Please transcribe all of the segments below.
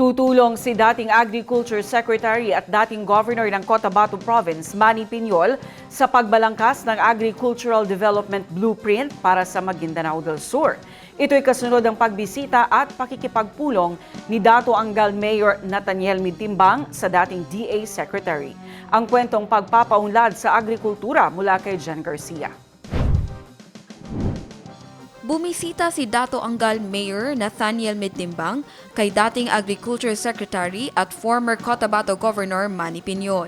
Tutulong si dating Agriculture Secretary at dating Governor ng Cotabato Province, Manny Piñol, sa pagbalangkas ng Agricultural Development Blueprint para sa Maguindanao del Sur. Ito'y kasunod ng pagbisita at pakikipagpulong ni Dato Angal Mayor Nathaniel Mitimbang sa dating DA Secretary. Ang kwentong pagpapaunlad sa agrikultura mula kay Jen Garcia. Bumisita si Dato Angal Mayor Nathaniel Mitimbang kay dating Agriculture Secretary at former Cotabato Governor Manny Piñol.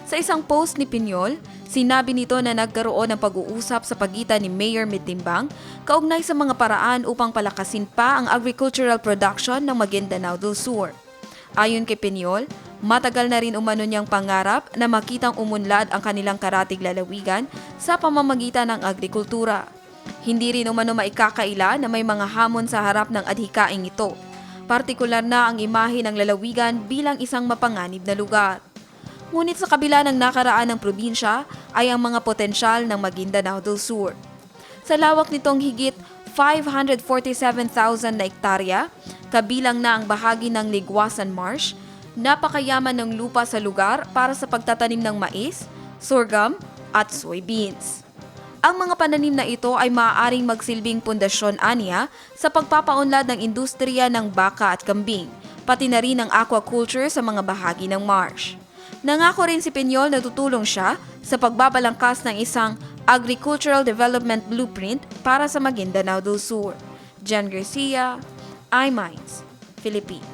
Sa isang post ni Piñol, sinabi nito na nagkaroon ng pag-uusap sa pagitan ni Mayor Mitimbang kaugnay sa mga paraan upang palakasin pa ang agricultural production ng Maguindanao del Sur. Ayon kay Piñol, matagal na rin umano niyang pangarap na makitang umunlad ang kanilang karatig lalawigan sa pamamagitan ng agrikultura. Hindi rin umano maikakaila na may mga hamon sa harap ng adhikaing ito, partikular na ang imahe ng lalawigan bilang isang mapanganib na lugar. Ngunit sa kabila ng nakaraan ng probinsya ay ang mga potensyal ng Maguindanao del Sur. Sa lawak nitong higit 547,000 na hektarya, kabilang na ang bahagi ng Ligwasan Marsh, napakayaman ng lupa sa lugar para sa pagtatanim ng mais, sorghum at soybeans. Ang mga pananim na ito ay maaaring magsilbing pundasyon aniya sa pagpapaunlad ng industriya ng baka at kambing, pati na rin ang aquaculture sa mga bahagi ng marsh. Nangako rin si Piñol na tutulong siya sa pagbabalangkas ng isang Agricultural Development Blueprint para sa Maguindanao del Sur. Jen Garcia, iMinds, Philippines.